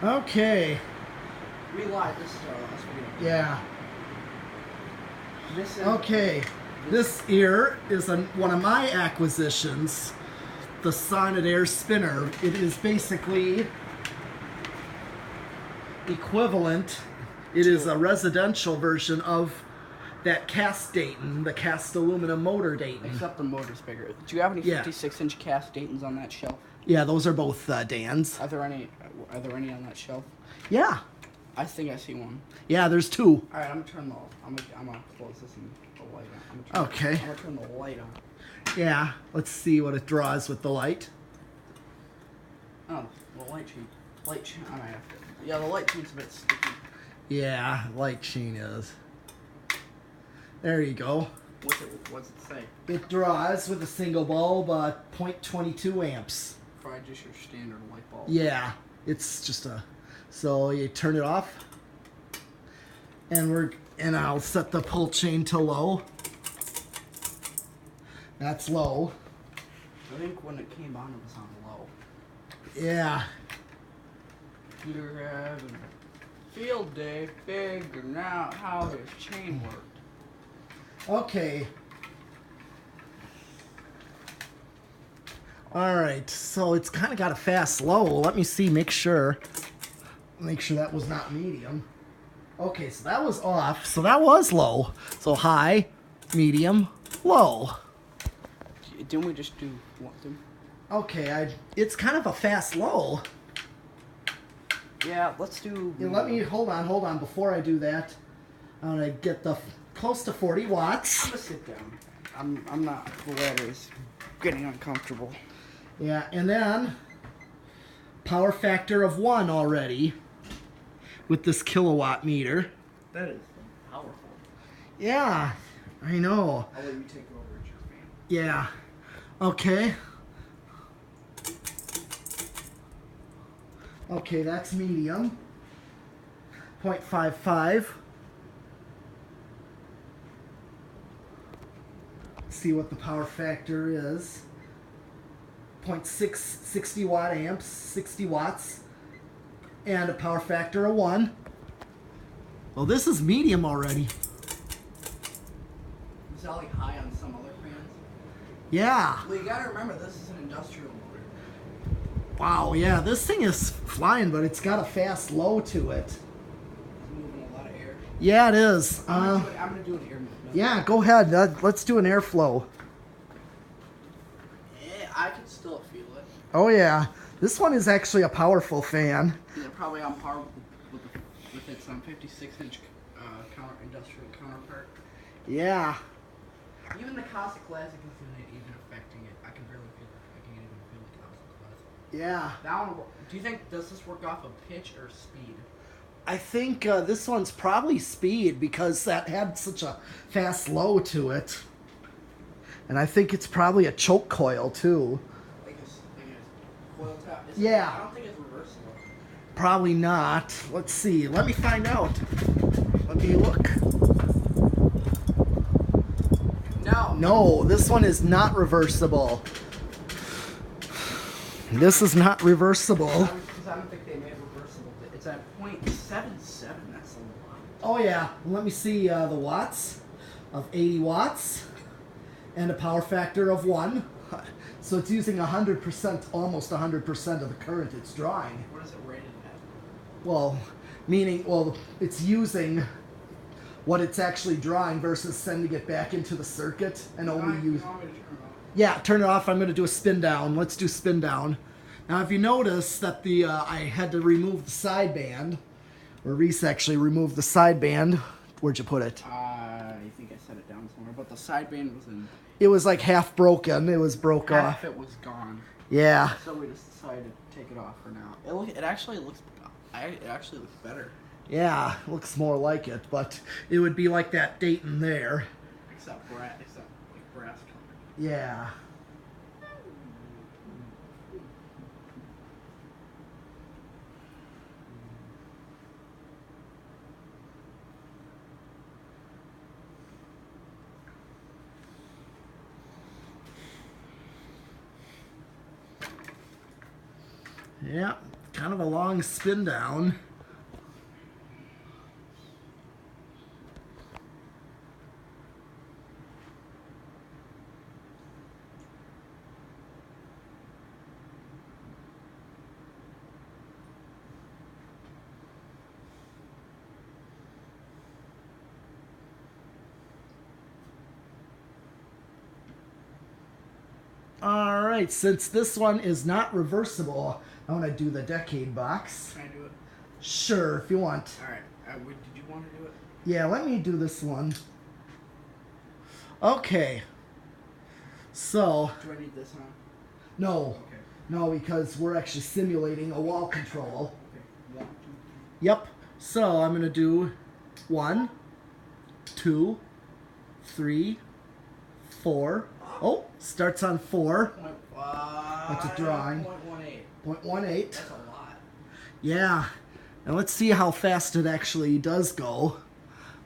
Okay. We lied. This is our last video. Yeah. This is Okay. This here is one of my acquisitions, the Sonnet Air spinner. It is basically equivalent. It is a residential version of that cast Dayton, the cast aluminum motor Dayton. Except the motor's bigger. Do you have any Yeah. 56-inch cast Daytons on that shelf? Yeah, those are both Dan's. Are there any on that shelf? Yeah. I think I see one. Yeah, there's two. All right, I'm gonna turn the. I'm gonna close this and the light on. Okay. I'm gonna turn the light on. Yeah. Let's see what it draws with the light. Oh, the light sheet. I might have to. Yeah, the light sheet's a bit sticky. Yeah, light sheen is. There you go. What's it say? It draws with a single bulb 0.22 amps. Probably just your standard light bulb. Yeah, it's just a. So you turn it off, and I'll set the pull chain to low. That's low. I think when it came on, it was on low. Yeah. You're having a field day, figuring out how his chain worked. Okay. All right. So it's kind of got a fast low. Let me see. Make sure that was not medium. Okay, so that was off. So that was low. So high, medium, low. Didn't we just do what? Okay, it's kind of a fast low. Yeah, let's do. Yeah, let me hold on. Before I do that, I'm gonna get the close to 40 watts. I'm gonna sit down. I'm not. The ladder's getting uncomfortable. Yeah, and then power factor of 1 already with this kilowatt meter. That is powerful. Yeah, I know. I'll let you take it over, Richard. Yeah. Okay. Okay, that's medium. 0.55. See what the power factor is. 60 watt amps, 60 watts. And a power factor of 1. Well, this is medium already. Is that like high on some other fans? Yeah. Well, you gotta remember this is an industrial motor. Wow, yeah, this thing is flying, but it's got a fast low to it. It's moving a lot of air. Yeah, it is. I'm gonna do an air movement. Yeah, go ahead. Let's do an airflow. Yeah, I can still feel it. Oh, yeah. This one is actually a powerful fan. Yeah, probably on par with its 56-inch industrial counterpart. Yeah. Even the Classic Classic isn't even affecting it. I can barely feel it. I can't even feel the Classic Classic. Yeah. That one, do you think, does this work off of pitch or speed? I think this one's probably speed because that had such a fast low to it. And I think it's probably a choke coil, too. Like a coil tap? Yeah. I don't think it's reversible. Probably not. Let's see. Let me find out. Let me look. No, this one is not reversible. This is not reversible. Because I don't think they made reversible. It's at 0.77. That's a lot. Oh yeah. Let me see the watts of 80 watts and a power factor of 1. So it's using 100%, almost 100% of the current it's drawing. What is it rated at? Well, meaning, it's using what it's actually drawing versus sending it back into the circuit and only use. Yeah, turn it off. I'm going to do a spin down. Let's do spin down. Now, if you notice that I had to remove the sideband, or Reece actually removed the sideband. Where'd you put it? I think I set it down somewhere, but the sideband was in. It was like half broken. It was broke off. Half it was gone. Yeah. So we just decided to take it off for now. It actually looks better. Yeah, looks more like it, but it would be like that Dayton there. Except like brass color. Yeah. Yeah, kind of a long spin down. All right, since this one is not reversible, I want to do the decade box. Can I do it? Sure, if you want. All right. Did you want to do it? Yeah, let me do this one. Okay. So. Do I need this on? No. Okay. No, because we're actually simulating a wall control. Okay. 1, 2, 3. Yep. So I'm going to do 1, 2, 3, 4. Oh, starts on 4. That's a drawing. 0.18. 0.18. That's a lot. Yeah. Now let's see how fast it actually does go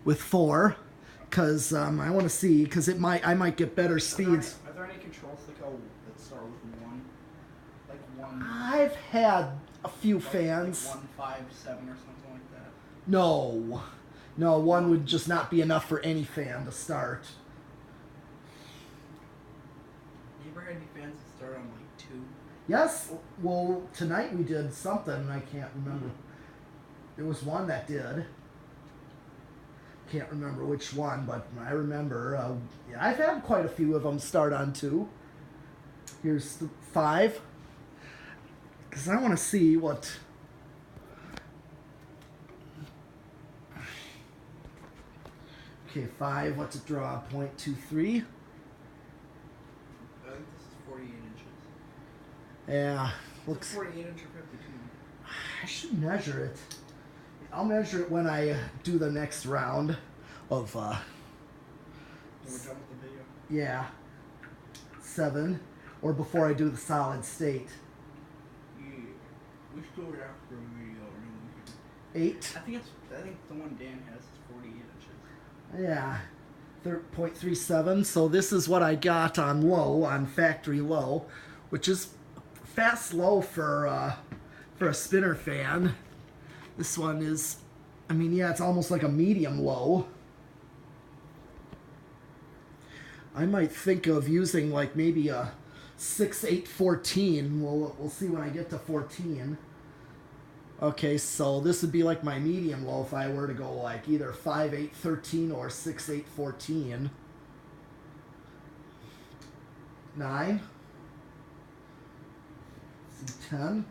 with 4. Because I want to see, because I might get better speeds. Are there any controls that start with 1? Like 1? I've had a few fans. Like 157 or something like that? No. No, 1 would just not be enough for any fan to start. You ever had any fans that start on like 2? Yes. Well, tonight we did something. I can't remember. There was one that did. Can't remember which one, but I remember. Yeah, I've had quite a few of them start on 2. Here's 5. Because I want to see what. Okay, 5. What's it draw? 0.23. I think this is 48 inches. Yeah. Looks. 48 inch or 52? I should measure it. I'll measure it when I do the next round of. When we're done with the video? Yeah. 7. Or before I do the solid state. Yeah. We should do it after the video. Or we can... 8. I think the one Dan has is 48 inches. Yeah. 0.37. So this is what I got on low, on factory low, which is fast low for a spinner fan. This one is, I mean, yeah, it's almost like a medium low. I might think of using like maybe a 6, 8, 14. We'll see when I get to 14. Okay, so this would be like my medium low if I were to go like either 5, 8, 13 or 6, 8, 14. 9. 10.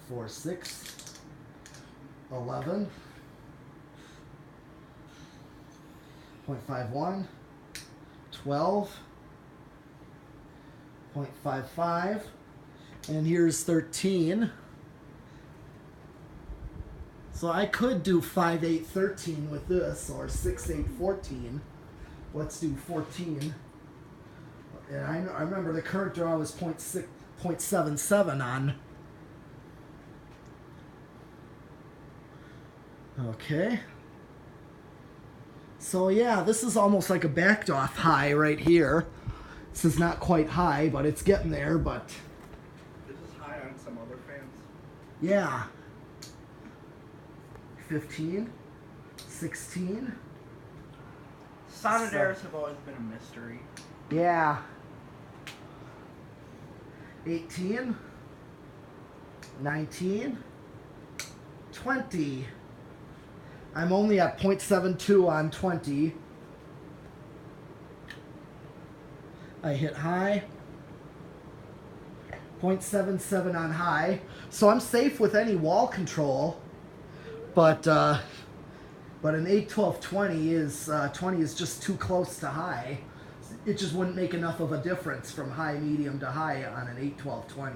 0.46. 11. 0.51. 12. 0.55. And here's 13. So I could do 5, 8, 13 with this, or 6, 8, 14. Let's do 14. And I remember the current draw was 0.77 on. Okay. So yeah, this is almost like a backed off high right here. This is not quite high, but it's getting there, but... This is high on some other fans. Yeah. 15. 16. Sonnet Airs have always been a mystery. Yeah. 18. 19. 20. I'm only at 0.72 on 20. I hit high. 0.77 on high. So I'm safe with any wall control. But an 8, 12, 20 is 20 is just too close to high. It just wouldn't make enough of a difference from high, medium to high on an 8, 12, 20.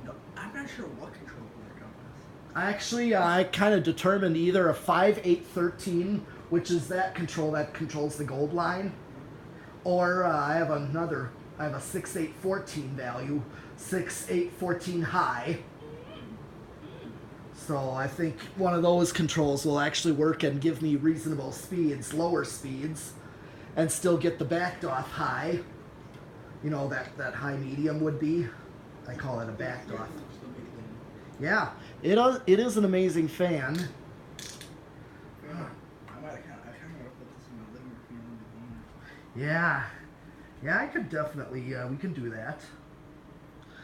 No, I'm not sure what control we're going with. Actually, I kind of determined either a 5, 8, 13, which is that control that controls the gold line, or I have a 6, 8, 14 value, 6, 8, 14 high. So I think one of those controls will actually work and give me reasonable speeds, lower speeds, and still get the backed off high. you know, that high medium would be. I call it a backdraft. Yeah, it is an amazing fan. Yeah, yeah, I could definitely, we can do that.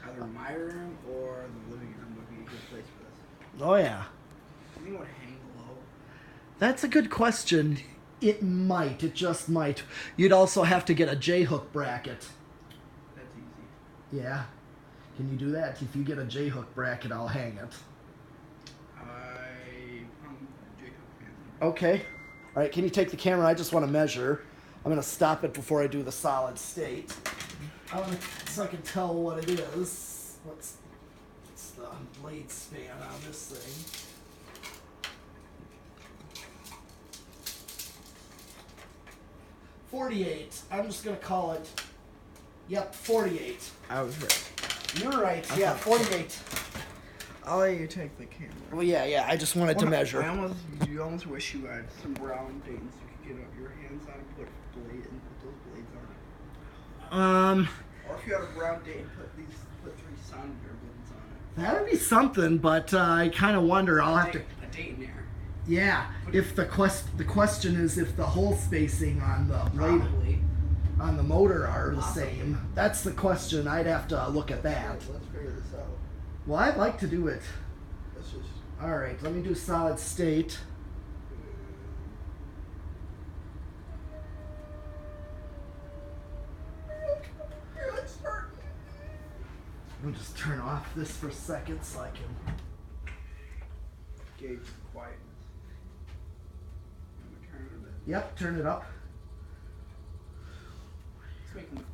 Either my room or the living room would be a good place for this. Oh yeah. Do you think it would hang low? That's a good question. It might, it just might. You'd also have to get a J-hook bracket. That's easy. Yeah. Can you do that? If you get a J-hook bracket, I'll hang it. I'm a J-hook fan. Okay. All right, can you take the camera? I just want to measure. I'm going to stop it before I do the solid state. So I can tell what it is. What's the blade span on this thing? .48. I'm just going to call it, yep, 48. I was right. You're right, yeah, 48. I'll let you take the camera. Well, yeah, I just wanted to measure. You almost wish you had some brown Daytons you could get your hands on and put those blades on it. Or if you have a brown Dayton, put 3 Sonnet Air blades on it. That would be something, but I kind of wonder. I'll have to. A Dayton Air. Yeah, if the question is if the hole spacing on the blade on the motor are the same. That's the question. I'd have to look at that. Let's figure this out. Well, I'd like to do it. Let's just. All right, let me do solid state. I'll just turn off this for a second so I can gauge the quietness. I'm gonna turn it a bit. Yep, turn it up. Let's make them.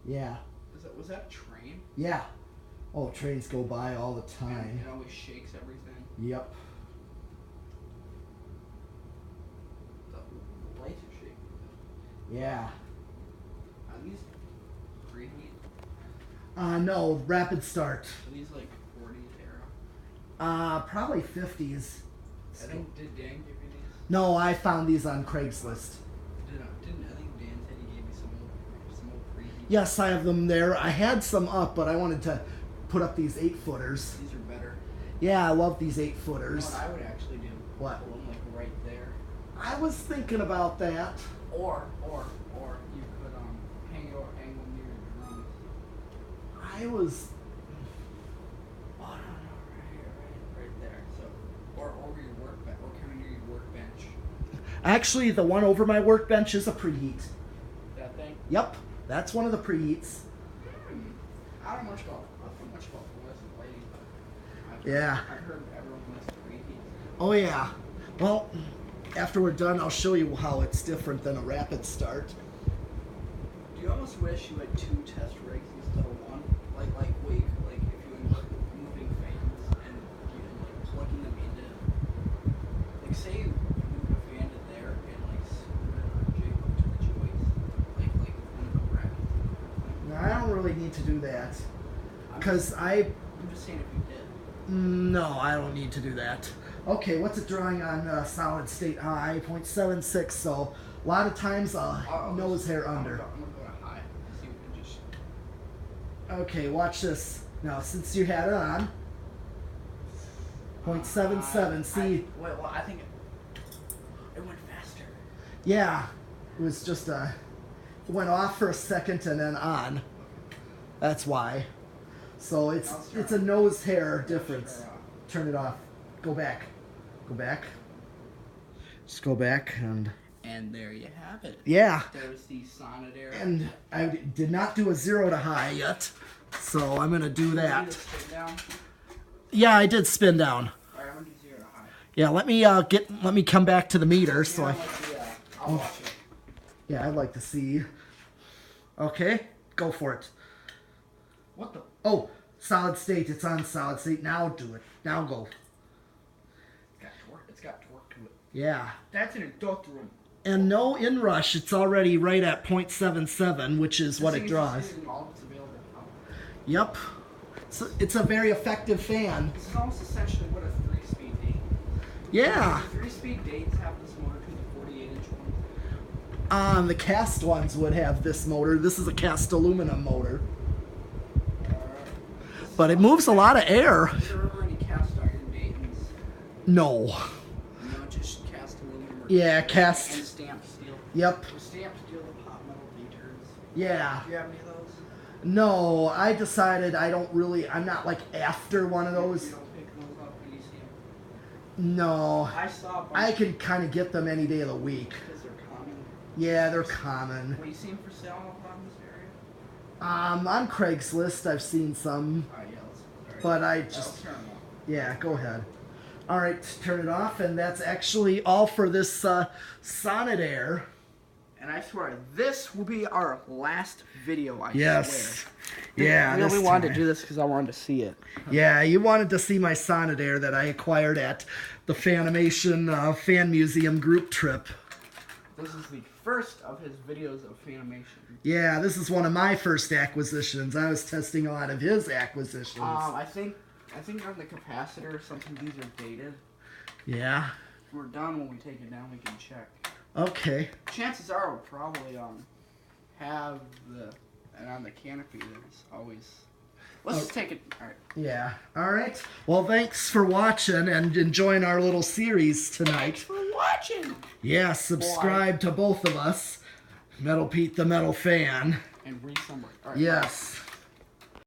Yeah. Was that a train? Yeah. Oh, trains go by all the time. It always shakes everything. Yep. The lights are shaking. Yeah. Are these preheat? No, rapid start. Are these like 40s era? Probably 50s. I think, did Dan give you these? No, I found these on Craigslist. I think Dan said he gave you some old preheat. Yes, I have them there. I had some up, but I wanted to put up these 8-footers. These are better. Yeah, I love these 8-footers. You know what I would actually do? What? Pull them like right there. I was thinking about that. Or you could hang them near your drums. I was. Oh no, right here, right there. So, or over your workbench, or kind of near your workbench. Actually, the one over my workbench is a preheat. That thing? Yep, that's one of the preheats. I don't know much about fluorescent lighting, but Yeah. I've heard everyone wants preheat. Oh yeah. Well, after we're done, I'll show you how it's different than a rapid start. Do you almost wish you had 2 test rigs instead of one? Like if you were moving fans and like plugging them into, like say you moved a fan to there and like screwed it on J-hook to the joist, like one of the brackets. No, I don't really need to do that, because I'm just saying if you did. No, I don't need to do that. Okay, what's it drawing on solid state high? 0.76, so a lot of times nose hair under. I'm gonna go to high and see if we can just. Okay, watch this. Now, since you had it on, 0.77, see? I think it went faster. Yeah, it was just it went off for a second and then on. That's why. So it's a nose hair difference. Turn it off. Go back. Go back. Just go back and. And there you have it. Yeah. There's the Sonnet Air. And I did not do a 0 to high yet, so I'm gonna do that. Spin down? Yeah, I did spin down. All right, I'm gonna do 0 to high. Yeah, let me come back to the meter so I'll watch it. Yeah, I'd like to see. Okay, go for it. What the? Oh, solid state. It's on solid state. Now do it. Now go. It's got torque to it. Yeah. That's an inductor. And no inrush. It's already right at 0.77, which is what it draws. Yep. So it's a very effective fan. This is almost essentially what a 3-speed Dayton Yeah. Do 3-speed Daytons have this motor to the 48-inch one? The cast ones would have this motor. This is a cast aluminum motor. But it moves a lot of air. Is there ever any cast iron Daytons? No. No, just cast aluminum. Yeah, cast. And stamped steel. Yep. So stamped steel with hot metal D-turns. Yeah. Do you have any of those? No, I decided I'm not like after one of those. You don't pick those up when you see them? No. I saw a bunch I can kind of get them any day of the week. because they're common. Yeah, they're common. When you see them for sale around this area? On Craigslist, I've seen some, Alright, yeah, let's, but I I'll just, turn them off. yeah, go ahead. All right, turn it off, and that's actually all for this Sonnet Air. And I swear, this will be our last video, I Yes. swear. Yeah, I really this wanted time. to do this because I wanted to see it. Yeah, you wanted to see my Sonnet Air that I acquired at the Fanimation Fan Museum group trip. This is the first of his videos of Fanimation. Yeah, this is one of my first acquisitions. I was testing a lot of his acquisitions. I think on the capacitor or something, these are dated. Yeah. If we're done, when we take it down, we can check. Okay. Chances are we'll probably have and on the canopy there's always. Let's just take it. All right. Yeah. All right. Well, thanks for watching and enjoying our little series tonight. Thanks for watching. Yeah, subscribe to both of us. Metal Pete the Metal Fan. And Reece somewhere. All right, Yes.